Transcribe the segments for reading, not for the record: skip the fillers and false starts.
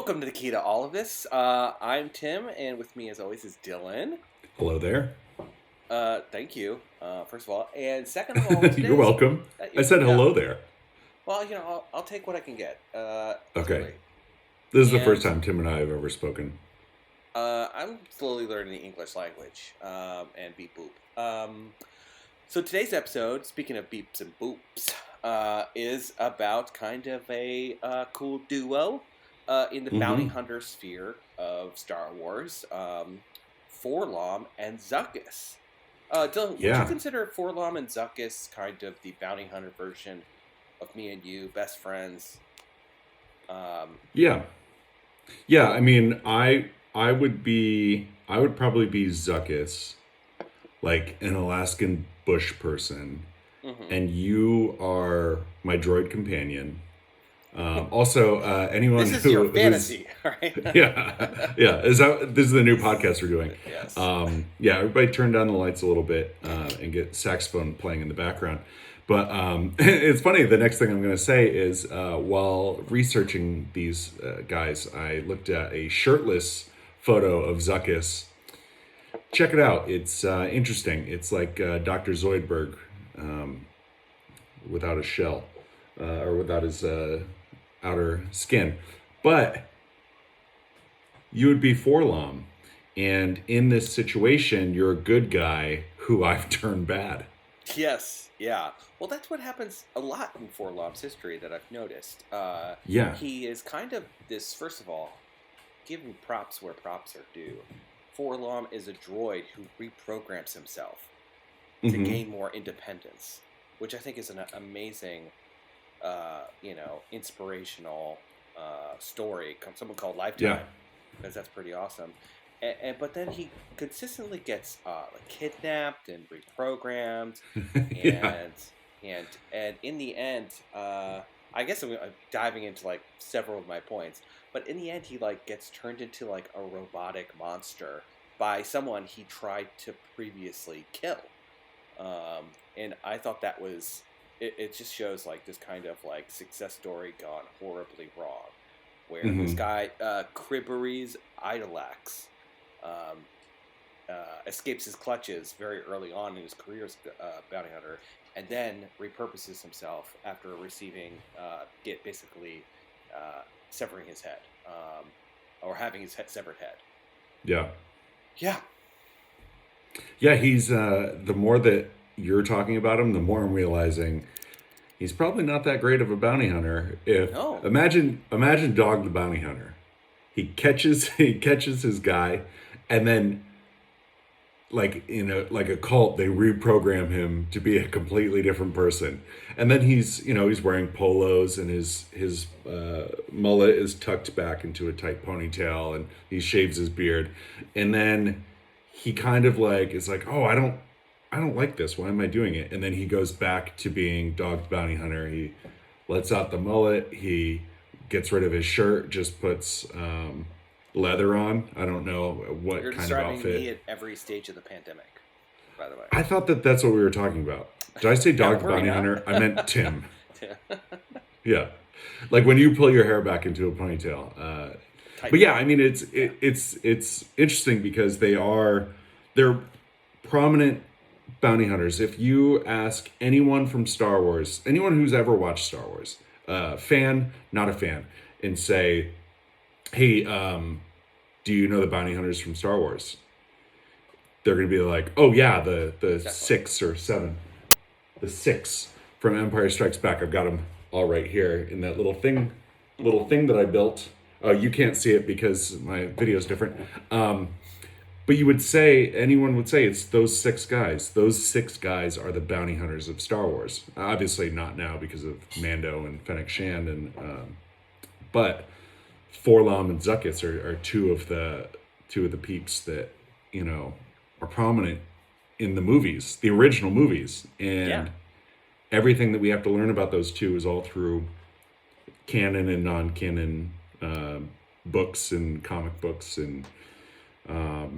Welcome to the key to all of this. I'm Tim, and with me, as always, is Dylan. Hello there. Thank you, first of all, and second of all, You're welcome. I said hello there. Well, I'll take what I can get. It's Okay. great. This is the first time Tim and I have ever spoken. I'm slowly learning the English language, and beep boop. So today's episode, speaking of beeps and boops, is about kind of a cool duo in the bounty hunter sphere of Star Wars, 4-LOM and Zuckuss. Dylan, would you consider 4-LOM and Zuckuss kind of the bounty hunter version of me and you, best friends? Yeah. I mean, I would probably be Zuckuss, like an Alaskan bush person, and you are my droid companion. Also, anyone this is your fantasy, right? This is the new podcast we're doing. Yes. Everybody turn down the lights a little bit and get saxophone playing in the background. But it's funny. The next thing I'm going to say is while researching these guys, I looked at a shirtless photo of Zuckuss. Check it out. It's interesting. It's like Dr. Zoidberg without a shell or without his outer skin. But you would be 4-LOM. And in this situation, you're a good guy who I've turned bad. Yes, yeah. Well, that's what happens a lot in 4-LOM's history that I've noticed. He is kind of this, first of all, giving props where props are due. 4-LOM is a droid who reprograms himself to gain more independence, which I think is an amazing, inspirational story. Someone called Lifetime, because that's pretty awesome. But then he consistently gets kidnapped and reprogrammed, and in the end, I guess I'm diving into like several of my points. But in the end, he like gets turned into like a robotic monster by someone he tried to previously kill, and I thought that was it. Just shows like this kind of like success story gone horribly wrong, where this guy Cribbery's Idolax. Escapes his clutches very early on in his career as bounty hunter, and then repurposes himself after receiving, severing his head, or having his severed head. Yeah. He's the more that you're talking about him, the more I'm realizing he's probably not that great of a bounty hunter. Imagine Dog the Bounty Hunter. He catches his guy, and then like in a cult, they reprogram him to be a completely different person. And then he's wearing polos, and his mullet is tucked back into a tight ponytail, and he shaves his beard. And then he kind of like is like, oh, I don't like this. Why am I doing it? And then he goes back to being Dog the Bounty Hunter. He lets out the mullet. He gets rid of his shirt, just puts leather on. I don't know what You're kind of outfit. You're describing me at every stage of the pandemic, by the way. I thought that's what we were talking about. Did I say Dog the Bounty Hunter? I meant Tim. Yeah. Like when you pull your hair back into a ponytail. But yeah, I mean, it's interesting because they're prominent bounty hunters. If you ask anyone from Star Wars, anyone who's ever watched Star Wars, fan, not a fan, and say, hey, do you know the bounty hunters from Star Wars? They're going to be like, oh yeah, the 6 or 7. The 6 from Empire Strikes Back. I've got them all right here in that little thing that I built. You can't see it because my video is different. But anyone would say it's those 6 guys. Those 6 guys are the bounty hunters of Star Wars. Obviously not now because of Mando and Fennec Shand, but 4-LOM and Zuckuss are two of the peeps that are prominent in the movies, the original movies, and everything that we have to learn about those two is all through canon and non-canon books and comic books and a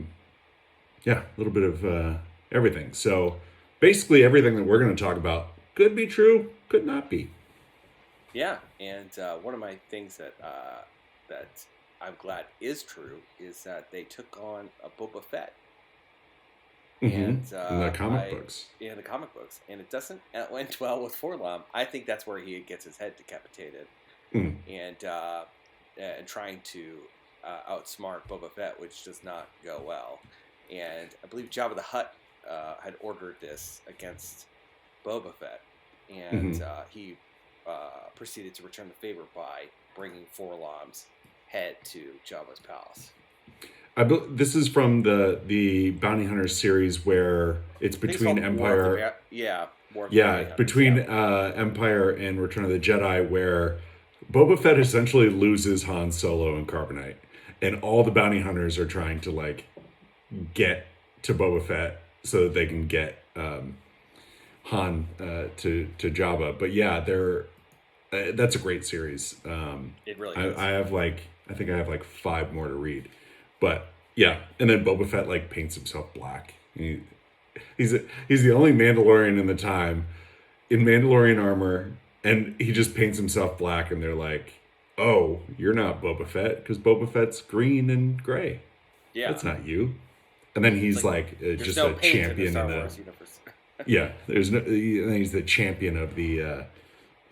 little bit of everything. So basically everything that we're going to talk about could be true, could not be. Yeah, and one of my things that I'm glad is true is that they took on a Boba Fett. Mm-hmm. And in the comic books. In the comic books. And it doesn't end well with 4-LOM. I think that's where he gets his head decapitated. And trying to outsmart Boba Fett, which does not go well. And I believe Jabba the Hutt had ordered this against Boba Fett. And he proceeded to return the favor by bringing 4-LOM's head to Jabba's palace. This is from the Bounty Hunter series where it's between Empire. Between Empire and Return of the Jedi, where Boba Fett essentially loses Han Solo and Carbonite, and all the bounty hunters are trying to like get to Boba Fett so that they can get Han to Jabba. But yeah, that's a great series. It really is. I think I have like 5 more to read. But yeah, and then Boba Fett like paints himself black. He's the only Mandalorian in the time in Mandalorian armor, and he just paints himself black. And they're like, "Oh, you're not Boba Fett because Boba Fett's green and gray. Yeah, that's not you." And then he's just a champion in the universe. Yeah, there's no. He's the champion of the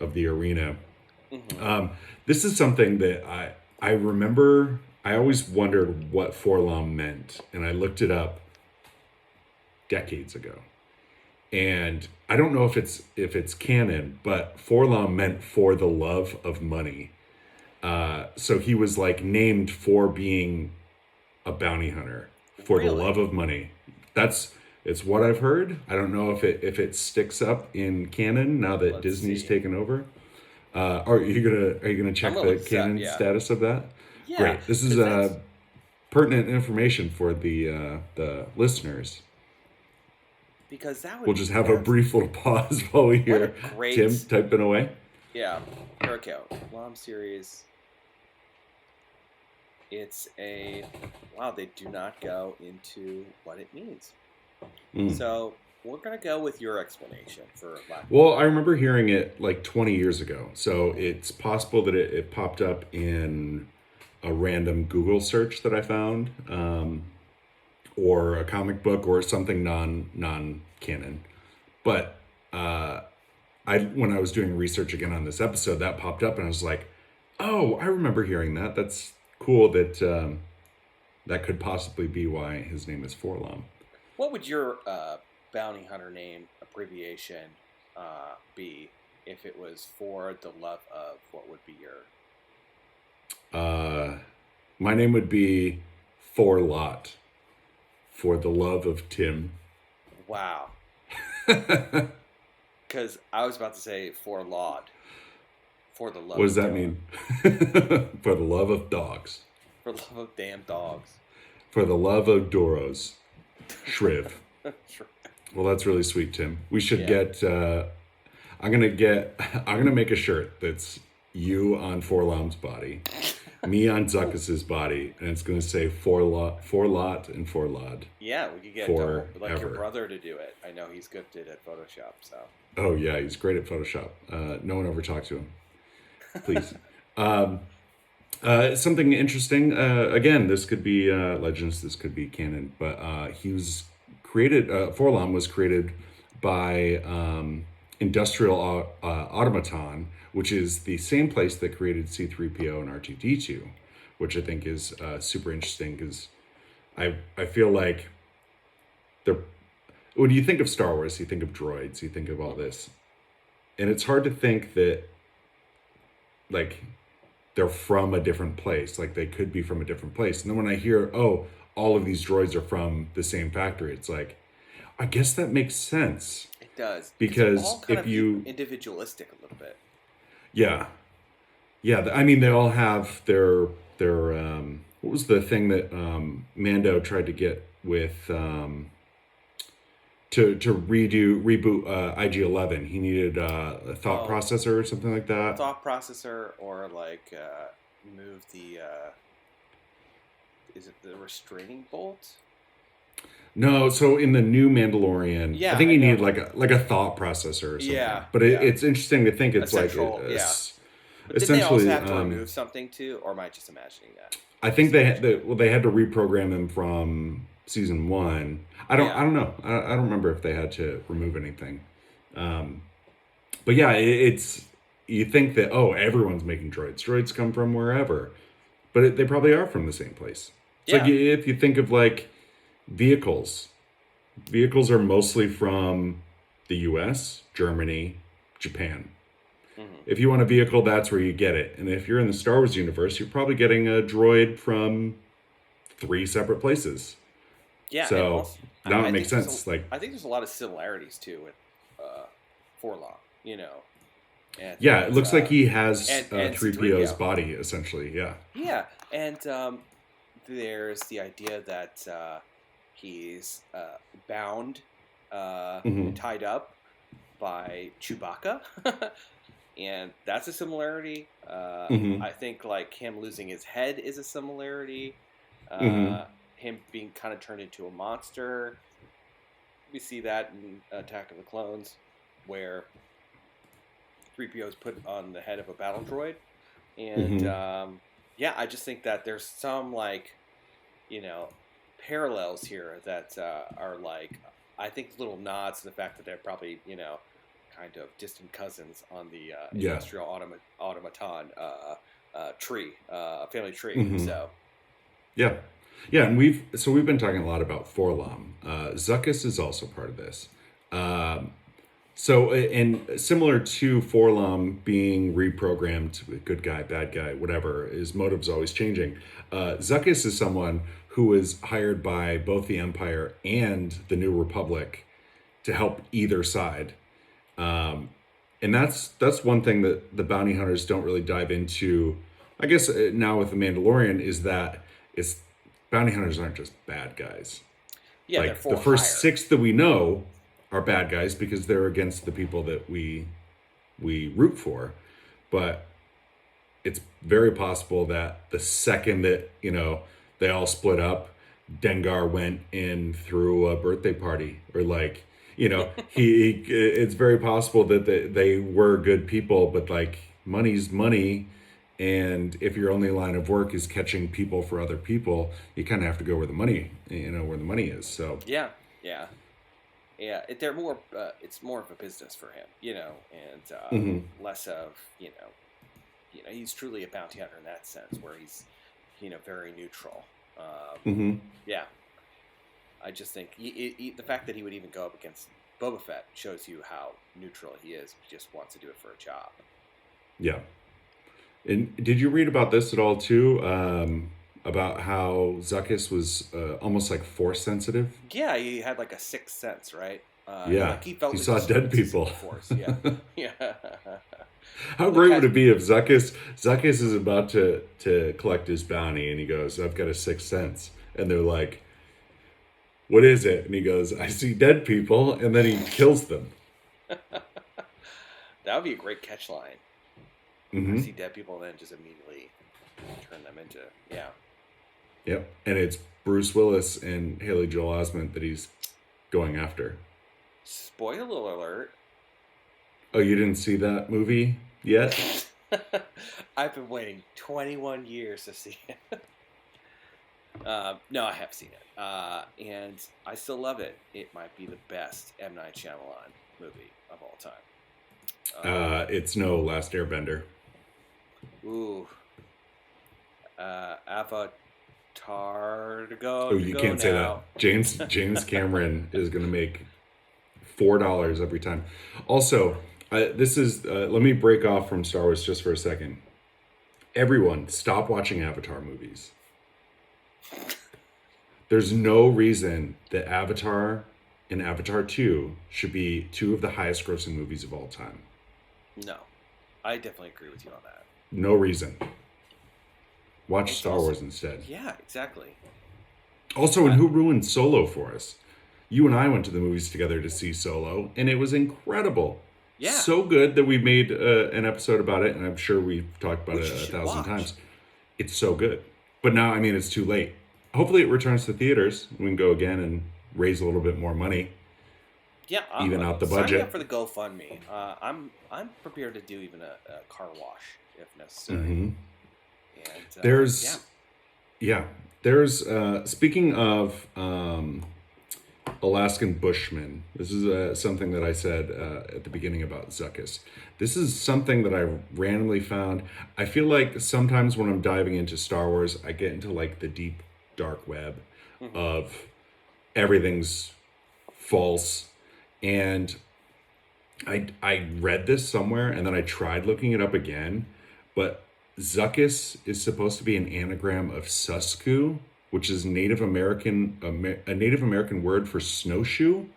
arena. Mm-hmm. This is something that I remember. I always wondered what 4-LOM meant, and I looked it up decades ago. And I don't know if it's canon, but 4-LOM meant for the love of money. So he was like named for being a bounty hunter for the love of money. It's what I've heard. I don't know if it sticks up in canon now that Disney's taken over. Are you gonna check the canon status of that? Yeah, great. This is pertinent information for the listeners. Because we'll just have a brief little pause while we hear Tim typing away. Yeah, here we go. 4-LOM series. It's they do not go into what it means. So we're gonna go with your explanation for. Well, I remember hearing it like 20 years ago, so it's possible that it popped up in a random Google search that I found, or a comic book or something non-canon. But when I was doing research again on this episode, that popped up and I was like, oh, I remember hearing that. That's cool that that could possibly be why his name is 4-LOM. What would your bounty hunter name abbreviation be if it was for the love of? What would be your... my name would be 4-LOT, for the love of Tim. Wow. Because I was about to say 4-LOD, for the love. What does that mean? For the love of dogs. For the love of damn dogs. For the love of Doros. Shriv. Well, that's really sweet, Tim. We should get. I'm gonna make a shirt that's you on 4-LOM's body, me on Zuckuss's body, and it's gonna say 4-LOT and 4-LOD. Yeah, we could get your brother to do it. I know he's gifted at Photoshop. So. Oh yeah, he's great at Photoshop. No one ever talked to him. Please. Something interesting. Again, this could be Legends. This could be canon. But he was created. 4-LOM was created by Industrial Automaton, which is the same place that created C-3PO and R2-D2, which I think is super interesting because I feel like when you think of Star Wars, you think of droids, you think of all this, and it's hard to think that like they're from a different place, like they could be from a different place. And then when I hear, oh, all of these droids are from the same factory, it's like, I guess that makes sense. It does. Because if you... individualistic a little bit. Yeah. Yeah, I mean, they all have their what was the thing that Mando tried to get with... To reboot IG-11, he needed a thought processor or something like that. Thought processor, or like move the is it the restraining bolt? No, so in the new Mandalorian, I think he needed like a thought processor or something. Yeah, but it's interesting to think it's like But did they also have to remove something too, or am I just imagining that? I think they had to reprogram him from season 1. I don't know. I don't remember if they had to remove anything. But yeah, it's you think that everyone's making droids. Droids come from wherever, but they probably are from the same place. It's like if you think of like vehicles. Vehicles are mostly from the U.S., Germany, Japan. Mm-hmm. If you want a vehicle, that's where you get it. And if you're in the Star Wars universe, you're probably getting a droid from 3 separate places. Yeah. So also, that would make sense. I think there's a lot of similarities too with 4-LOM, you know. And it looks like he has and 3PO's body, essentially. Yeah. Yeah, and there's the idea that he's bound, tied up by Chewbacca, and that's a similarity. I think like him losing his head is a similarity. Him being kind of turned into a monster. We see that in Attack of the Clones, where 3PO is put on the head of a battle droid, and I just think that there's some like, parallels here that are like, I think little nods to the fact that they're probably kind of distant cousins on the industrial automaton tree, family tree. So and we've been talking a lot about 4-LOM. Zuckuss is also part of this. So, and similar to 4-LOM being reprogrammed, good guy, bad guy, whatever, his motive's always changing. Zuckuss is someone who was hired by both the Empire and the New Republic to help either side. And that's one thing that the bounty hunters don't really dive into. I guess now with the Mandalorian is that bounty hunters aren't just bad guys. Yeah, like the first 6 that we know are bad guys because they're against the people that we root for. But it's very possible that the second that, they all split up, Dengar went and threw a birthday party, or like, it's very possible that they were good people, but like money's money. And if your only line of work is catching people for other people, you kind of have to go where the money, where the money is. So yeah. They're more. It's more of a business for him, and less of he's truly a bounty hunter in that sense, where he's very neutral. Yeah, I just think the fact that he would even go up against Boba Fett shows you how neutral he is. He just wants to do it for a job. Yeah. And did you read about this at all too? About how Zuckuss was almost like force sensitive? Yeah, he had like a sixth sense, right? He saw dead people. Force. Yeah. How great would it be if Zuckuss is about to collect his bounty and he goes, "I've got a sixth sense," and they're like, "What is it?" And he goes, "I see dead people," and then he kills them. That would be a great catch line. I see dead people and then just immediately turn them into, Yep, and it's Bruce Willis and Haley Joel Osment that he's going after. Spoiler alert. Oh, you didn't see that movie yet? I've been waiting 21 years to see it. No, I have seen it. And I still love it. It might be the best M. Night Shyamalan movie of all time. It's no Last Airbender. Ooh. Avatar to go. Oh, you can't say that. James Cameron is going to make $4 every time. Also, this is let me break off from Star Wars just for a second. Everyone, stop watching Avatar movies. There's no reason that Avatar and Avatar 2 should be 2 of the highest grossing movies of all time. No, I definitely agree with you on that. No reason. Watch Star Wars instead. Yeah, exactly. Also, and who ruined Solo for us? You and I went to the movies together to see Solo, and it was incredible. Yeah. So good that we made an episode about it, and I'm sure we've talked about it 1,000 times. It's so good. But now, I mean, it's too late. Hopefully it returns to theaters. We can go again and raise a little bit more money. Yeah, even out the budget. Sign up for the GoFundMe. I'm prepared to do even a car wash if necessary. Mm-hmm. And, there's Yeah. There's, speaking of Alaskan Bushmen, this is something that I said at the beginning about Zuckuss. This is something that I randomly found. I feel like sometimes when I'm diving into Star Wars, I get into like the deep, dark web of everything's false. And I read this somewhere and then I tried looking it up again, but Zuckuss is supposed to be an anagram of Susku, which is a Native American word for snowshoe,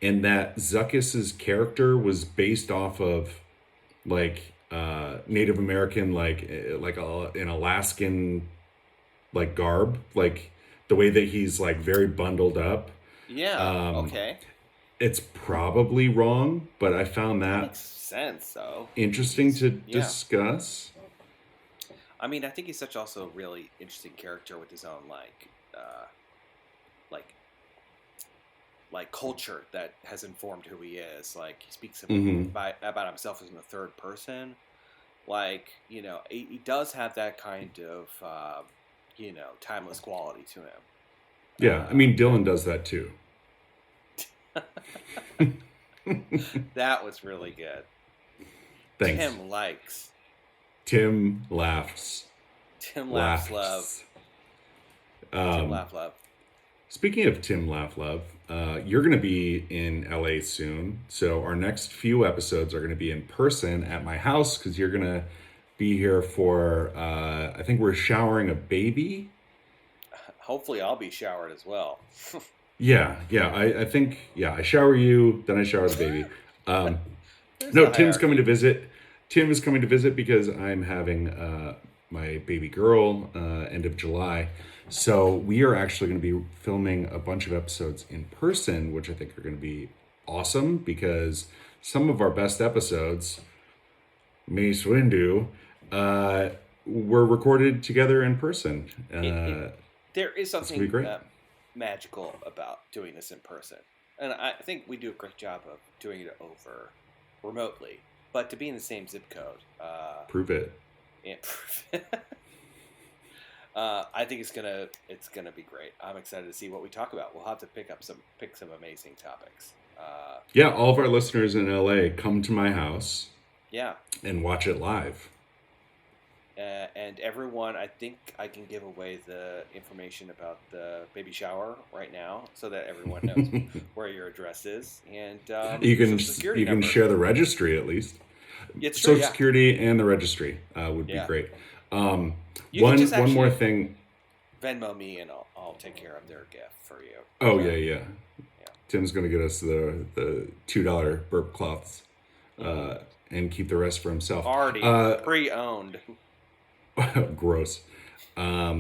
and that Zuckuss's character was based off of like Native American an Alaskan like garb, like the way that he's like very bundled up. Yeah. Okay. It's probably wrong, but I found That that makes sense, though. interesting to Yeah. discuss. I mean, I think he's such also a really interesting character with his own like culture that has informed who he is. Like he speaks about himself as in the third person. Like he does have that kind of timeless quality to him. Yeah, I mean Dylan does that too. That was really good. Thanks. Tim likes. Tim laughs. Tim laughs love. Tim laugh love. Speaking of Tim laugh love, you're going to be in LA soon. So our next few episodes are going to be in person at my house because you're going to be here for, I think we're showering a baby. Hopefully I'll be showered as well. Yeah. I think, I shower you, then I shower the baby. No, Tim's coming to visit. Tim is coming to visit because I'm having my baby girl end of July. So we are actually going to be filming a bunch of episodes in person, which I think are going to be awesome because some of our best episodes, Mace Windu, were recorded together in person. There is something magical about doing this in person. And I think we do a great job of doing it over remotely. But to be in the same zip code. Prove it. Yeah, prove it. I think it's gonna be great. I'm excited to see what we talk about. We'll have to pick some amazing topics. All of our listeners in LA, come to my house. Yeah. And watch it live. And everyone, I think I can give away the information about the baby shower right now, so that everyone knows where your address is, and you can share the registry at least. It's true, Social Security and the registry would be great. One more thing. Venmo me and I'll take care of their gift for you. Oh yeah. Tim's gonna get us the $2 burp cloths, and keep the rest for himself. Already pre-owned. Gross. I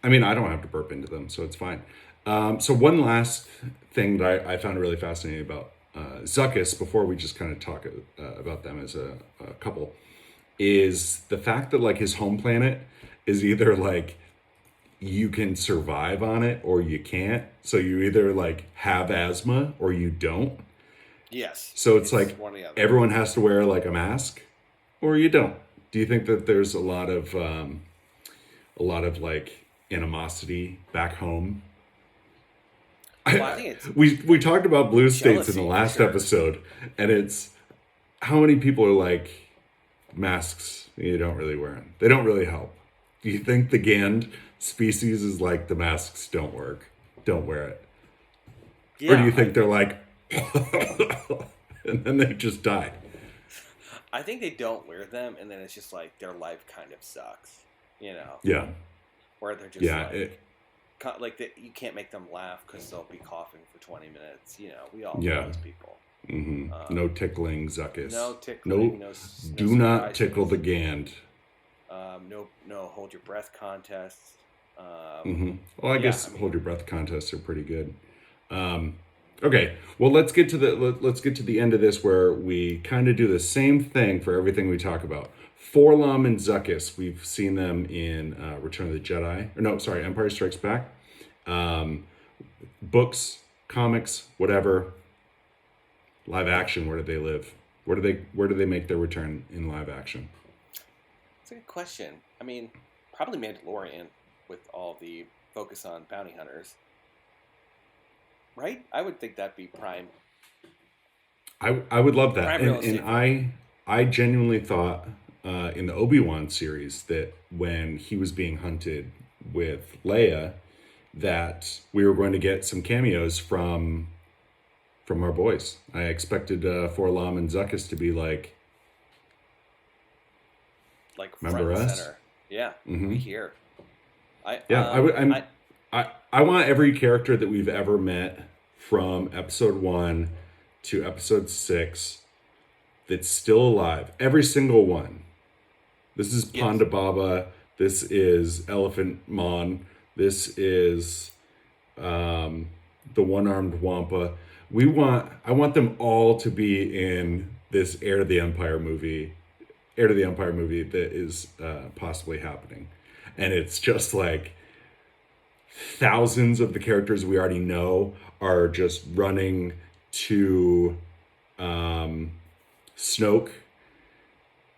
mean, I don't have to burp into them, so it's fine. So one last thing that I found really fascinating about Zuckuss, before we just kind of talk about them as a couple, is the fact that like his home planet is either like you can survive on it or you can't. So you either like have asthma or you don't. Yes. So it's like everyone has to wear like a mask or you don't. Do you think that there's a lot of like animosity back home? Well, I think it's we talked about blue states in the last episode, and it's how many people are like masks. You don't really wear them. They don't really help. Do you think the Gand species is like the masks don't work? Don't wear it. Yeah, or do you think they're like, and then they just die? I think they don't wear them, and then it's just like their life kind of sucks, Yeah. Where they're just you can't make them laugh because they'll be coughing for 20 minutes. We all know those people. Mm-hmm. No tickling, Zuckuss. No tickling. No do not tickle the Gand. No hold your breath contests. Well, I guess hold your breath contests are pretty good. Okay, well, let's get to the end of this where we kind of do the same thing for everything we talk about. 4-LOM and Zuckuss, we've seen them in Return of the Jedi. Empire Strikes Back. Books, comics, whatever. Live action, where do they live? Where do they make their return in live action? That's a good question. I mean, probably Mandalorian. with all the focus on bounty hunters. Right? I would think that'd be prime. I would love that. Prime real estate. And I genuinely thought in the Obi Wan series that when he was being hunted with Leia, that we were going to get some cameos from our boys. I expected 4-LOM and Zuckuss to be like remember front and center. Yeah, we here. I want every character that we've ever met from episode 1 to episode 6 that's still alive. Every single one. This is Ponda Baba. This is Elephant Mon. This is the one-armed Wampa. I want them all to be in this Heir to the Empire movie that is possibly happening. And it's just like thousands of the characters we already know are just running to Snoke,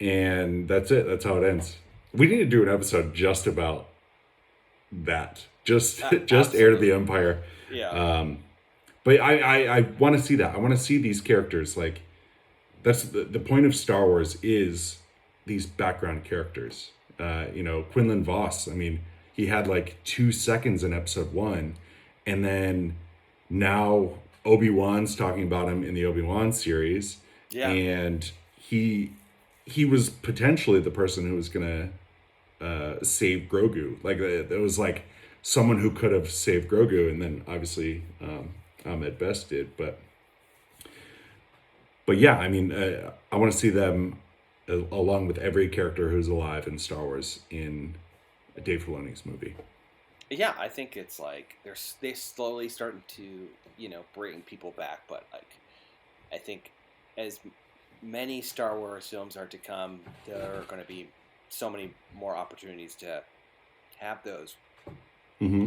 and that's it. That's how it ends. We need to do an episode just about that. Just Heir to the Empire. Yeah. But I want to see that. I want to see these characters. Like, that's the point of Star Wars is these background characters. Quinlan Vos. I mean, he had like 2 seconds in episode 1, and then now Obi-Wan's talking about him in the Obi Wan series. Yeah. And he was potentially the person who was gonna save Grogu. Like, it was like someone who could have saved Grogu, and then obviously Ahmed Best did. But yeah, I mean, I want to see them along with every character who's alive in Star Wars in Dave Filoni's movie. Yeah, I think it's like they're slowly starting to, bring people back. But like, I think as many Star Wars films are to come, there are going to be so many more opportunities to have those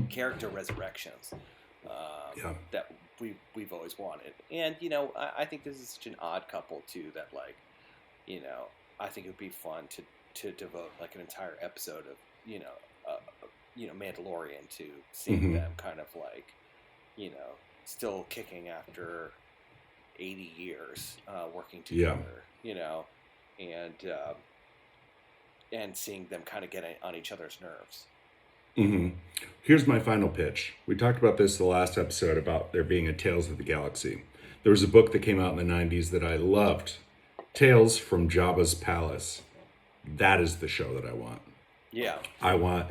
character resurrections that we've always wanted. And I think this is such an odd couple too that like, I think it would be fun to devote like an entire episode of Mandalorian to seeing them kind of like, still kicking after 80 years working together, and seeing them kind of get on each other's nerves. Here's my final pitch. We talked about this the last episode about there being a Tales of the Galaxy. There was a book that came out in the 90s that I loved. Tales from Jabba's Palace. That is the show that I want. Yeah. I want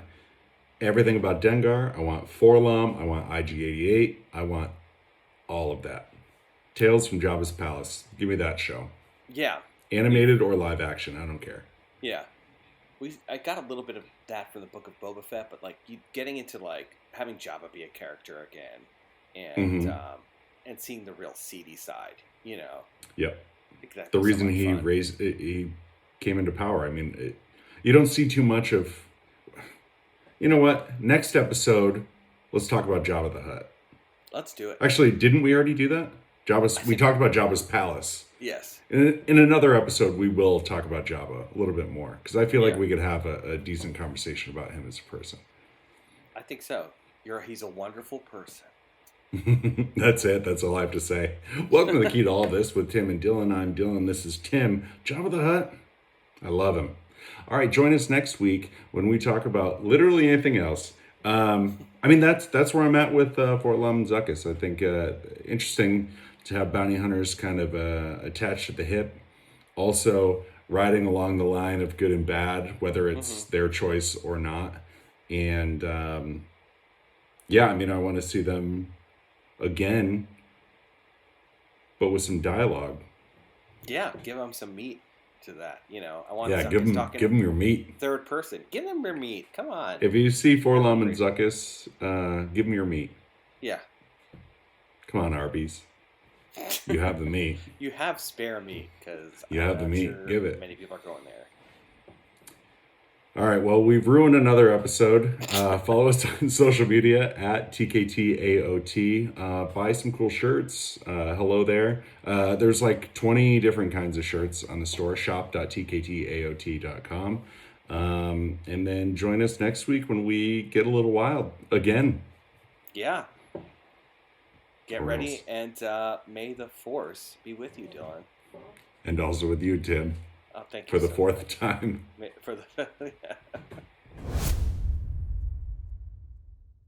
everything about Dengar. I want 4-LOM. I want IG-88. I want all of that. Tales from Jabba's Palace. Give me that show. Yeah. Animated or live action. I don't care. Yeah. I got a little bit of that from the book of Boba Fett, but like getting into like having Jabba be a character again, and seeing the real seedy side, Yep. The reason he came into power. I mean, you don't see too much of. You know what? Next episode, let's talk about Jabba the Hutt. Let's do it. Actually, didn't we already do that? We talked about Jabba's palace. Yes. In another episode, we will talk about Jabba a little bit more, because I feel like we could have a decent conversation about him as a person. I think so. He's a wonderful person. That's it. That's all I have to say. Welcome to The Key to All This with Tim and Dylan. I'm Dylan. This is Tim. Jabba the Hutt. I love him. All right, join us next week when we talk about literally anything else. I mean, that's where I'm at with 4-LOM and Zuckuss. I think interesting to have bounty hunters kind of attached at the hip. Also, riding along the line of good and bad, whether it's their choice or not. And yeah, I mean, I want to see them again, but with some dialogue. Yeah, give them some meat to that. I want give them your meat. Third person, give them your meat. Come on. If you see 4-LOM and Zuckuss, give them your meat. Yeah. Come on, Arby's. You have the meat. You have spare meat because you have the meat. Sure give it. Many people are going there. All right. Well, we've ruined another episode. Follow us on social media at TKTAOT. Buy some cool shirts. Hello there. There's like 20 different kinds of shirts on the store. Shop.tktaot.com. And then join us next week when we get a little wild again. Yeah. Get ready, and may the Force be with you, Dylan. And also with you, Tim. Oh, thank you for the fourth time. For the